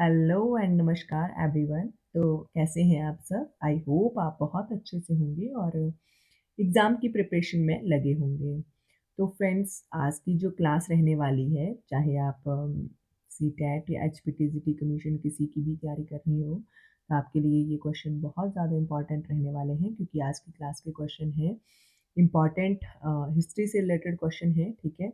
Hello and नमस्कार everyone. तो कैसे हैं आप सब? आई होप आप बहुत अच्छे से होंगे और एग्ज़ाम की प्रिपरेशन में लगे होंगे। तो फ्रेंड्स, आज की जो क्लास रहने वाली है, चाहे आप सीटेट या एचपीटीसीटी कमीशन किसी की भी तैयारी कर रही हो, तो आपके लिए ये क्वेश्चन बहुत ज़्यादा इंपॉर्टेंट रहने वाले हैं, क्योंकि आज की क्लास के क्वेश्चन हैं इम्पॉर्टेंट, हिस्ट्री से रिलेटेड क्वेश्चन है। ठीक है,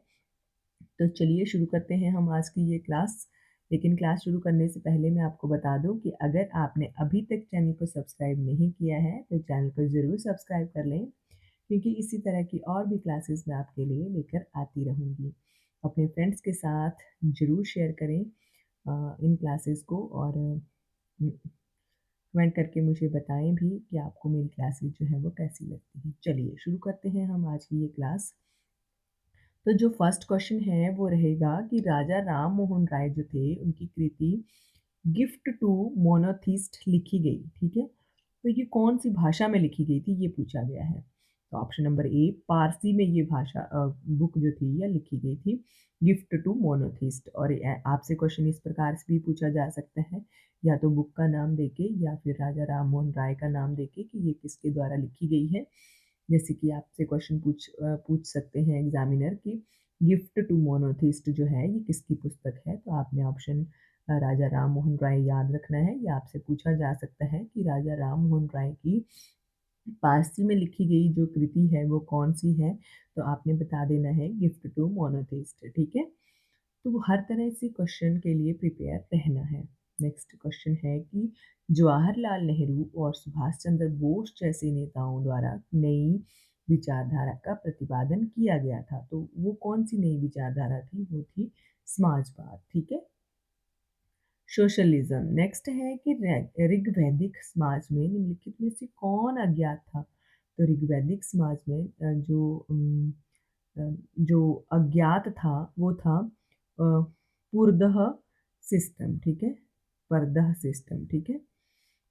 तो चलिए शुरू करते हैं हम आज की ये क्लास। लेकिन क्लास शुरू करने से पहले मैं आपको बता दूं कि अगर आपने अभी तक चैनल को सब्सक्राइब नहीं किया है तो चैनल को ज़रूर सब्सक्राइब कर लें, क्योंकि इसी तरह की और भी क्लासेस मैं आपके लिए लेकर आती रहूँगी। अपने फ्रेंड्स के साथ ज़रूर शेयर करें इन क्लासेस को, और कमेंट करके मुझे बताएं भी कि आपको मेरी क्लासेस जो है वो कैसी लगती हैं। चलिए शुरू करते हैं हम आज की ये क्लास। तो जो फर्स्ट क्वेश्चन है वो रहेगा कि राजा राम मोहन राय जो थे, उनकी कृति गिफ्ट टू मोनोथिस्ट लिखी गई। ठीक है, तो ये कौन सी भाषा में लिखी गई थी, ये पूछा गया है। तो ऑप्शन नंबर ए, पारसी में ये भाषा बुक जो थी या लिखी गई थी, गिफ्ट टू मोनोथिस्ट। और आपसे क्वेश्चन इस प्रकार से भी पूछा जा सकता है, या तो बुक का नाम देके या फिर राजा राम मोहन राय का नाम देके कि ये किसके द्वारा लिखी गई है। जैसे कि आपसे क्वेश्चन पूछ सकते हैं एग्जामिनर की गिफ्ट टू मोनोथिस्ट जो है ये किसकी पुस्तक है, तो आपने ऑप्शन राजा राम मोहन राय याद रखना है। या आपसे पूछा जा सकता है कि राजा राम मोहन राय की पारसी में लिखी गई जो कृति है वो कौन सी है, तो आपने बता देना है गिफ्ट टू मोनोथिस्ट। ठीक है, तो हर तरह से क्वेश्चन के लिए प्रिपेयर रहना है। नेक्स्ट क्वेश्चन है कि जवाहरलाल नेहरू और सुभाष चंद्र बोस जैसे नेताओं द्वारा नई विचारधारा का प्रतिपादन किया गया था, तो वो कौन सी नई विचारधारा थी? वो थी समाजवाद। ठीक है, सोशलिज्म। नेक्स्ट है कि ऋग्वैदिक समाज में निम्नलिखित में से कौन अज्ञात था? तो ऋग्वैदिक समाज में जो अज्ञात था वो था पुरदह सिस्टम। ठीक है, परदह सिस्टम। ठीक है,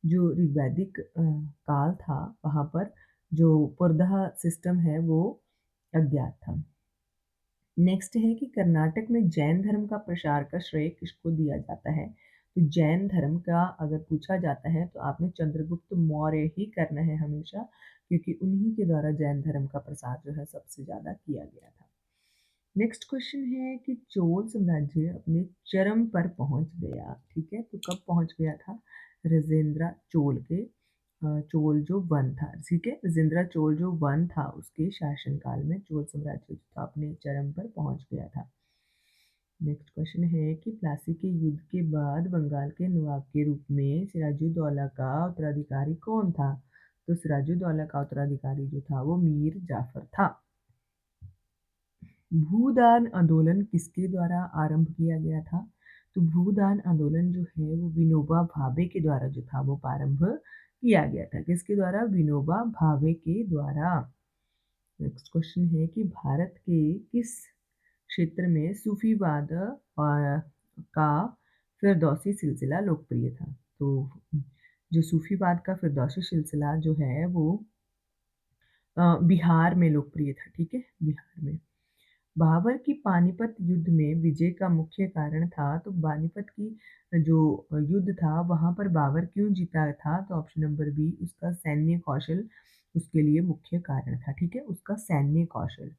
जो ऋग्वैदिक काल था वहाँ पर जो पुरदह सिस्टम है वो अज्ञात था। नेक्स्ट है कि कर्नाटक में जैन धर्म का प्रसार का श्रेय किसको दिया जाता है? तो जैन धर्म का अगर पूछा जाता है तो आपने चंद्रगुप्त मौर्य ही करना है हमेशा, क्योंकि उन्हीं के द्वारा जैन धर्म का प्रसार जो है सबसे ज़्यादा किया गया था। नेक्स्ट क्वेश्चन है कि चोल साम्राज्य अपने चरम पर पहुंच गया। ठीक है, तो कब पहुंच गया था? राजेंद्र चोल के चोल जो वन था। ठीक है, राजेंद्र चोल जो वन था उसके शासनकाल में चोल साम्राज्य जो था अपने चरम पर पहुंच गया था। नेक्स्ट क्वेश्चन है कि प्लासी के युद्ध के बाद बंगाल के नवाब के रूप में सिराजुद्दौला का उत्तराधिकारी कौन था? तो सिराजुद्दौला का उत्तराधिकारी जो था वो मीर जाफर था। भूदान आंदोलन किसके द्वारा आरंभ किया गया था? तो भूदान आंदोलन जो है वो विनोबा भावे के द्वारा जो था वो प्रारंभ किया गया था। किसके द्वारा? विनोबा भावे के द्वारा। नेक्स्ट क्वेश्चन है कि भारत के किस क्षेत्र में सूफीवाद का फिरदौसी सिलसिला लोकप्रिय था? तो जो सूफीवाद का फिरदौसी सिलसिला जो है वो बिहार में लोकप्रिय था। ठीक है, बिहार में। बाबर की पानीपत युद्ध में विजय का मुख्य कारण था, तो पानीपत की जो युद्ध था वहां पर बाबर क्यों जीता था? तो ऑप्शन नंबर बी, उसका सैन्य कौशल उसके लिए मुख्य कारण था। ठीक है, उसका सैन्य कौशल।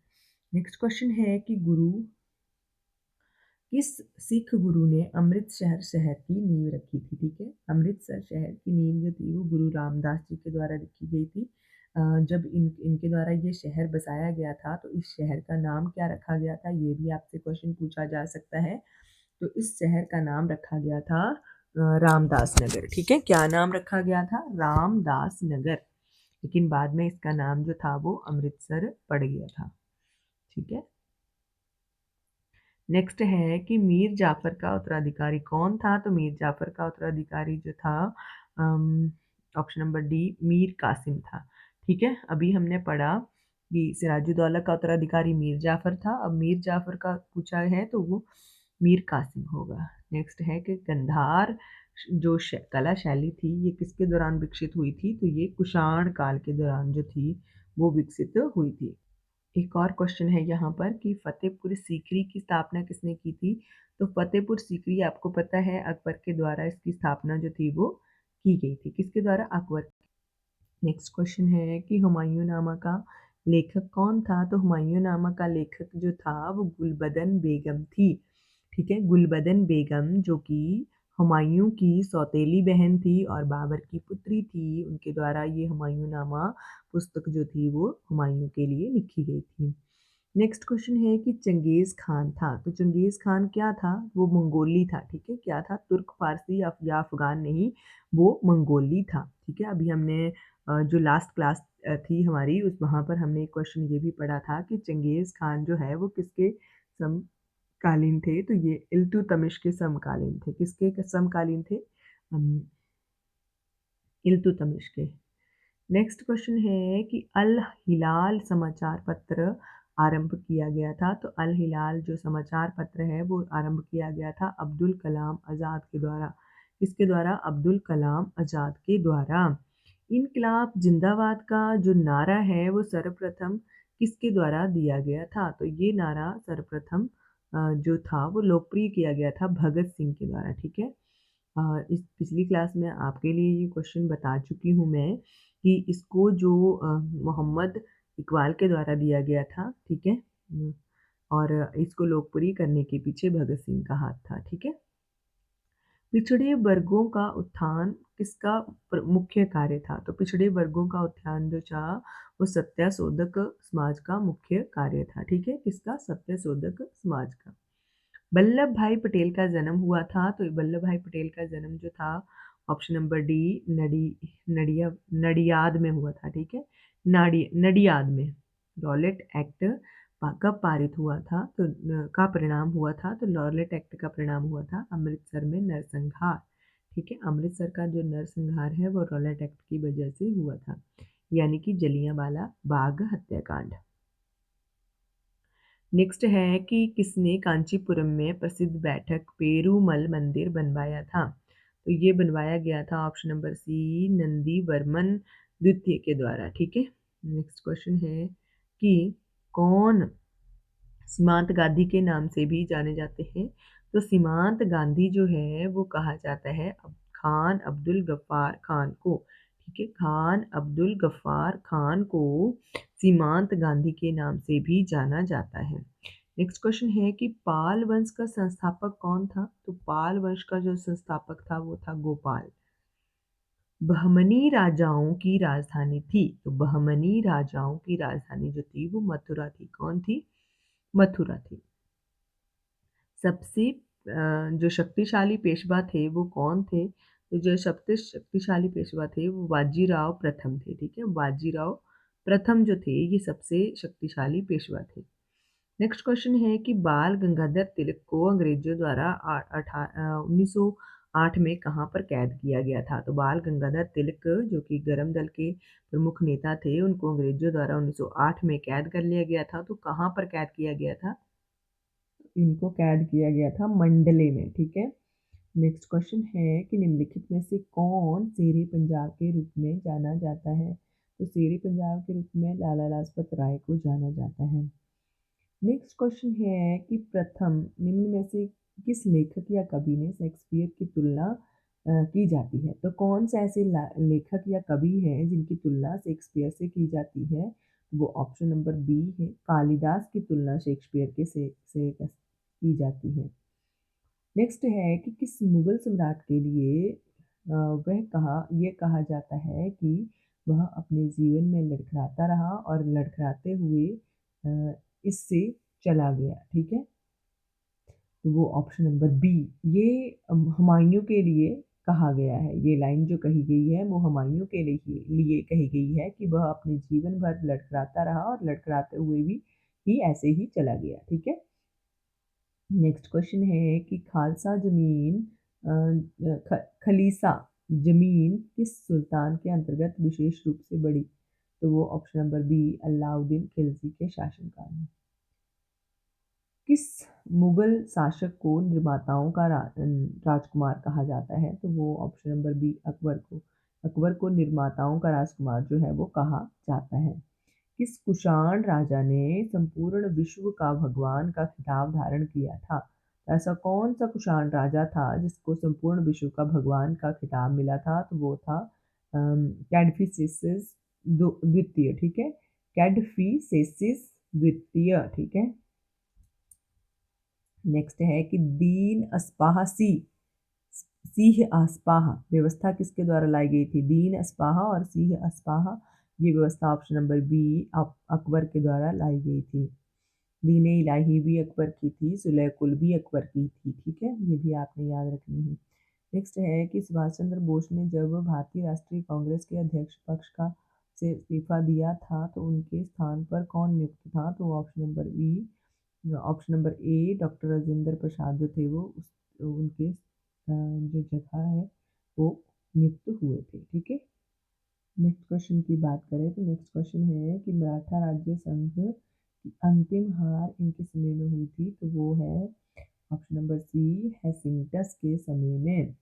नेक्स्ट क्वेश्चन है कि किस सिख गुरु ने अमृतसर शहर की नींव रखी थी? ठीक है, अमृतसर शहर की नींव जो थी वो गुरु रामदास जी के द्वारा रखी गई थी। जब इनके द्वारा ये शहर बसाया गया था तो इस शहर का नाम क्या रखा गया था, ये भी आपसे क्वेश्चन पूछा जा सकता है। तो इस शहर का नाम रखा गया था रामदास नगर। ठीक है, क्या नाम रखा गया था? रामदास नगर। लेकिन बाद में इसका नाम जो था वो अमृतसर पड़ गया था। ठीक है, नेक्स्ट है कि मीर जाफर का उत्तराधिकारी कौन था? तो मीर जाफर का उत्तराधिकारी जो था option number D, Mir Kasim था। ठीक है, अभी हमने पढ़ा कि सिराजुद्दौला का उत्तराधिकारी मीर जाफर था, अब मीर जाफर का पूछा है तो वो मीर कासिम होगा। नेक्स्ट है कि गंधार जो कला शैली थी ये किसके दौरान विकसित हुई थी? तो ये कुषाण काल के दौरान जो थी वो विकसित हुई थी। एक और क्वेश्चन है यहाँ पर कि फतेहपुर सीकरी की स्थापना किसने की थी? तो फतेहपुर सीकरी आपको पता है अकबर के द्वारा इसकी स्थापना जो थी वो की गई थी। किसके द्वारा? अकबर। नेक्स्ट क्वेश्चन है कि हुमायूंनामा का लेखक कौन था? तो हुमायूंनामा का लेखक जो था वो गुलबदन बेगम थी। ठीक है, गुलबदन बेगम जो कि हुमायूं की सौतेली बहन थी और बाबर की पुत्री थी, उनके द्वारा ये हुमायूंनामा पुस्तक जो थी वो हुमायूं के लिए लिखी गई थी। नेक्स्ट क्वेश्चन है कि चंगेज खान था, तो चंगेज खान क्या था? वो मंगोली था। ठीक है, क्या था? तुर्क फारसी या अफगान नहीं, वो मंगोली था। ठीक है, अभी हमने जो लास्ट क्लास थी हमारी उस वहाँ पर हमने एक क्वेश्चन ये भी पढ़ा था कि चंगेज खान जो है वो किसके समकालीन थे? तो ये इल्तुतमिश के समकालीन थे। किसके समकालीन थे? इल्तुतमिश के। नेक्स्ट क्वेश्चन है कि अल हिलाल समाचार पत्र आरंभ किया गया था। तो अल हिलाल जो समाचार पत्र है वो आरंभ किया गया था अब्दुल कलाम आज़ाद के द्वारा। किसके द्वारा? अब्दुल कलाम आज़ाद के द्वारा। इनकलाब जिंदाबाद का जो नारा है वो सर्वप्रथम किसके द्वारा दिया गया था? तो ये नारा सर्वप्रथम जो था वो लोकप्रिय किया गया था भगत सिंह के द्वारा। ठीक है, इस पिछली क्लास में आपके लिए ये क्वेश्चन बता चुकी हूँ मैं कि इसको जो मोहम्मद इकबाल के द्वारा दिया गया था। ठीक है, और इसको लोकप्रिय करने के पीछे भगत सिंह का हाथ था। ठीक है, पिछड़े वर्गों का उत्थान किसका मुख्य कार्य था? तो पिछड़े वर्गों का उत्थान जो था वो सत्यशोधक समाज का मुख्य कार्य था। ठीक है, किसका? सत्यशोधक समाज का। वल्लभ भाई पटेल का जन्म हुआ था। तो वल्लभ भाई पटेल का जन्म जो था ऑप्शन नंबर डी नडियाद में हुआ था। ठीक है, नडियाद में। रॉलेट एक्ट कब पारित हुआ था? तो का परिणाम हुआ था? तो रॉलेट एक्ट का परिणाम हुआ था अमृतसर में नरसंहार। ठीक है, अमृतसर का जो नरसंहार है वो रॉलेट एक्ट की वजह से हुआ था, यानी कि जलियांवाला बाग हत्याकांड। नेक्स्ट है कि किसने कांचीपुरम में प्रसिद्ध बैठक पेरूमल मंदिर बनवाया था? तो ये बनवाया गया था option number C Nandi Varman द्वितीय के द्वारा। ठीक है, नेक्स्ट क्वेश्चन है कि कौन सीमांत गांधी के नाम से भी जाने जाते हैं? तो सीमांत गांधी जो है वो कहा जाता है अब खान अब्दुल गफ्फार खान को। ठीक है, खान अब्दुल गफ्फार खान को सीमांत गांधी के नाम से भी जाना जाता है। नेक्स्ट क्वेश्चन है कि पाल वंश का संस्थापक कौन था? तो पाल वंश का जो संस्थापक था वो था गोपाल। बहमनी राजाओं की राजधानी थी। तो बहमनी राजाओं की राजधानी जो थी वो मथुरा थी। कौन थी? मथुरा थी। सबसे जो शक्तिशाली पेशवा थे वो कौन थे? तो जो सबसे शक्तिशाली पेशवा थे वो बाजीराव प्रथम थे। ठीक है, बाजीराव प्रथम जो थे ये सबसे शक्तिशाली पेशवा थे। नेक्स्ट क्वेश्चन है कि बाल गंगाधर तिलक को अंग्रेजों द्वारा 1908 में कहाँ पर कैद किया गया था? तो बाल गंगाधर तिलक जो कि गरम दल के प्रमुख नेता थे उनको अंग्रेजों द्वारा 1908 में कैद कर लिया गया था। तो कहाँ पर कैद किया गया था? इनको कैद किया गया था मंडले में। ठीक है, नेक्स्ट क्वेश्चन है कि निम्नलिखित में से कौन शेरे पंजाब के रूप में जाना जाता है? तो शेरे पंजाब के रूप में लाला लाजपत राय को जाना जाता है। नेक्स्ट क्वेश्चन है कि प्रथम निम्न में से किस लेखक या कवि ने शेक्सपियर की तुलना की जाती है? तो कौन से ऐसे लेखक या कवि हैं जिनकी तुलना शेक्सपियर से की जाती है? वो ऑप्शन नंबर बी है, कालिदास की तुलना शेक्सपियर के से की जाती है। नेक्स्ट है कि किस मुगल सम्राट के लिए ये कहा जाता है कि वह अपने जीवन में लड़खड़ाता रहा और लड़खड़ाते हुए अ, इससे चला गया। ठीक है, तो वो ऑप्शन नंबर बी, ये हुमायूं के लिए कहा गया है। ये लाइन जो कही गई है वो हुमायूं के लिए कही गई है कि वह अपने जीवन भर लड़खड़ाता रहा और लड़खड़ाते हुए भी ही ऐसे ही चला गया। ठीक है, नेक्स्ट क्वेश्चन है कि खालसा जमीन खलीसा जमीन किस सुल्तान के अंतर्गत विशेष रूप से बढ़ी? तो वो option number B Alauddin Khilji के शासनकाल में। किस मुगल शासक को निर्माताओं का राजकुमार कहा जाता है? तो वो ऑप्शन नंबर बी अकबर को। अकबर को निर्माताओं का राजकुमार जो है वो कहा जाता है। किस कुषाण राजा ने संपूर्ण विश्व का भगवान का खिताब धारण किया था? ऐसा कौन सा कुषाण राजा था जिसको संपूर्ण विश्व का भगवान का खिताब मिला था? तो वो था कैडफिसेसिस द्वितीय, ठीक है। कैडफिसेसिस द्वितीय, ठीक है। नेक्स्ट है कि दीन अस्पाहा सिंह अस्पाहा व्यवस्था किसके द्वारा लाई गई थी? दीन अस्पाहा और सिंह अस्पाहा, ये व्यवस्था ऑप्शन नंबर बी अकबर के द्वारा लाई गई थी। दीन इलाही भी अकबर की थी, सुलह कुल भी अकबर की थी, ठीक है, ये भी आपने याद रखनी है। नेक्स्ट है कि सुभाष चंद्र बोस ने जब भारतीय राष्ट्रीय कांग्रेस के अध्यक्ष पक्ष का से इस्तीफा दिया था तो उनके स्थान पर कौन नियुक्त था? तो option number A doctor Rajendra Prasad जो थे वो उनके जो जगह है वो नियुक्त हुए थे, ठीक है। नेक्स्ट क्वेश्चन की बात करें तो नेक्स्ट क्वेश्चन है कि मराठा राज्य संघ की अंतिम हार इनके समय में हुई थी? तो वो है ऑप्शन नंबर सी हैसिंगटस के समय में।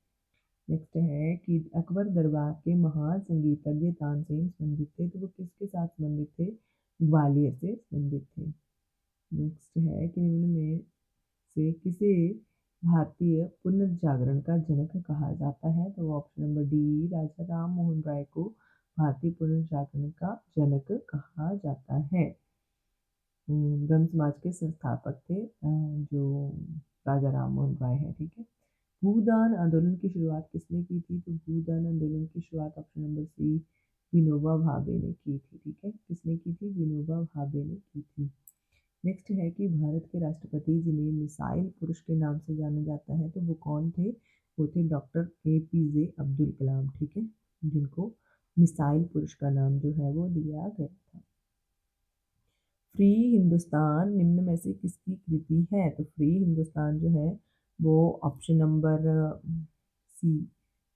नेक्स्ट है कि अकबर दरबार के महान संगीतज्ञ तानसेन संबंधित थे, तो वो किसके साथ संबंधित थे? ग्वालियर से संबंधित थे। नेक्स्ट है कि निम्न में से किसे भारतीय पुनर्जागरण का जनक कहा जाता है? तो ऑप्शन नंबर डी राजा राम मोहन राय को भारतीय पुनर्जागरण का जनक कहा जाता है। ब्रह्म समाज के संस्थापक थे जो राजा राम मोहन राय है, ठीक है। भूदान आंदोलन की शुरुआत किसने की थी? तो भूदान आंदोलन की शुरुआत ऑप्शन नंबर सी विनोबा भावे ने की थी, ठीक है। किसने की थी? विनोबा भावे ने की थी। नेक्स्ट है कि भारत के राष्ट्रपति जिन्हें मिसाइल पुरुष के नाम से जाना जाता है तो वो कौन थे? वो थे डॉक्टर APJ अब्दुल कलाम, ठीक है, जिनको मिसाइल पुरुष का नाम जो है वो दिया गया था। फ्री हिंदुस्तान निम्न में से किसकी कृति है? तो फ्री हिंदुस्तान जो है वो ऑप्शन नंबर सी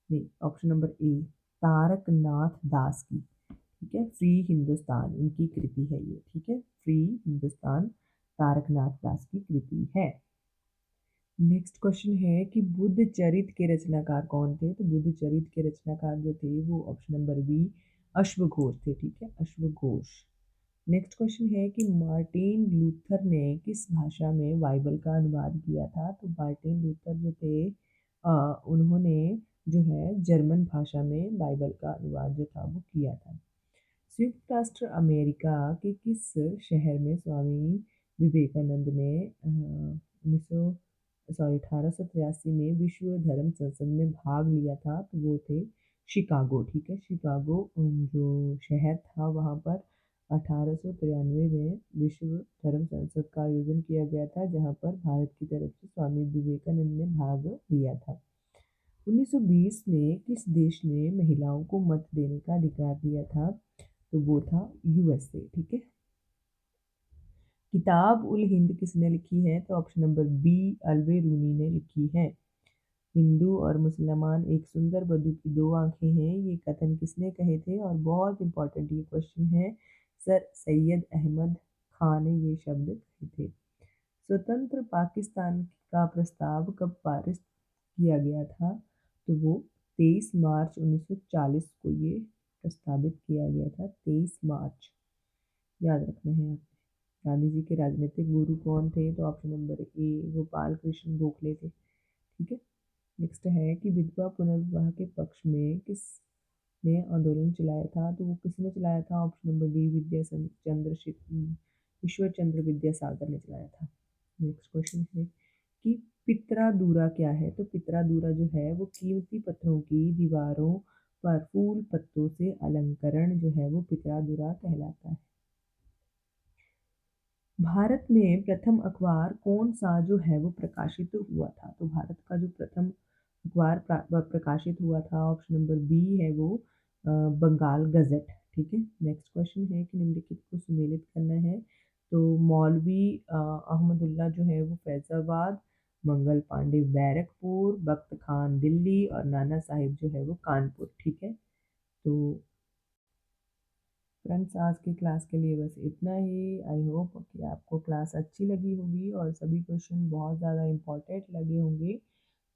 नहीं ऑप्शन नंबर ए तारक नाथ दास की, ठीक है। फ्री हिंदुस्तान इनकी कृति है ये, ठीक है। फ्री हिंदुस्तान तारकनाथ दास की कृति है। नेक्स्ट क्वेश्चन है कि बुद्ध चरित के रचनाकार कौन थे? तो बुद्ध चरित के रचनाकार जो थे वो ऑप्शन नंबर बी अश्वघोष थे, ठीक है, अश्वघोष। नेक्स्ट क्वेश्चन है कि मार्टिन लूथर ने किस भाषा में बाइबल का अनुवाद किया था? तो मार्टिन लूथर जो थे उन्होंने जो है जर्मन भाषा में बाइबल का अनुवाद जो था वो किया था। संयुक्त राष्ट्र अमेरिका के किस शहर में स्वामी विवेकानंद ने 1883 में विश्व धर्म संसद में भाग लिया था? तो वो थे शिकागो, ठीक है, शिकागो जो शहर था वहाँ पर 1893 में विश्व धर्म संसद का आयोजन किया गया था जहाँ पर भारत की तरफ से स्वामी विवेकानंद ने भाग लिया था। 1920 में किस देश ने महिलाओं को मत देने का अधिकार दिया था? तो वो था USA, ठीक है। किताब उल हिंद किसने लिखी है? तो ऑप्शन नंबर बी अल्वे रूनी ने लिखी है। हिंदू और मुसलमान एक सुंदर वधू की दो आंखें हैं, ये कथन किसने कहे थे? और बहुत इंपॉर्टेंट ये क्वेश्चन है, सर सैयद अहमद खान ने ये शब्द कहे थे। स्वतंत्र पाकिस्तान का प्रस्ताव कब पारित किया गया था? तो वो 23 मार्च 1940 को ये प्रस्तावित किया गया था, 23 मार्च, याद रखना है आपने। गांधी जी के राजनीतिक गुरु कौन थे? तो ऑप्शन नंबर ए गोपाल कृष्ण गोखले थे, ठीक है। नेक्स्ट है कि विधवा पुनर्विवाह के पक्ष में किसने आंदोलन चलाया था? तो वो किसने चलाया था? Option number D Ishwar Chandra Vidyasagar ने चलाया था। नेक्स्ट क्वेश्चन है कि पित्रा क्या है? तो पित्रा जो है वो कीमती पत्थरों की दीवारों पर फूल पत्तों से अलंकरण जो है वो पित्रा कहलाता है। भारत में प्रथम अखबार कौन सा जो है वो प्रकाशित हुआ था? तो भारत का जो प्रथम अखबार प्रकाशित हुआ था ऑप्शन नंबर बी है वो बंगाल गजट, ठीक है। नेक्स्ट क्वेश्चन है कि निम्नलिखित को सुमेलित करना है। तो मौलवी अहमदुल्ला जो है वो फैजाबाद, मंगल पांडे बैरकपुर, बख्त खान दिल्ली और नाना साहिब जो है वो कानपुर, ठीक है। तो फ्रेंड्स आज की क्लास के लिए बस इतना ही। आई होप कि आपको क्लास अच्छी लगी होगी और सभी क्वेश्चन बहुत ज़्यादा इम्पोर्टेंट लगे होंगे।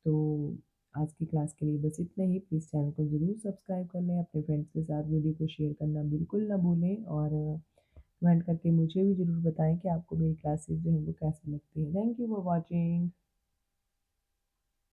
तो आज की क्लास के लिए बस इतना ही। प्लीज़ चैनल को ज़रूर सब्सक्राइब कर लें, अपने फ्रेंड्स के साथ वीडियो को शेयर करना बिल्कुल ना भूलें और कमेंट करके मुझे भी ज़रूर बताएँ कि आपको मेरी क्लासेस जो हैं वो कैसी लगती हैं। Thank you for watching.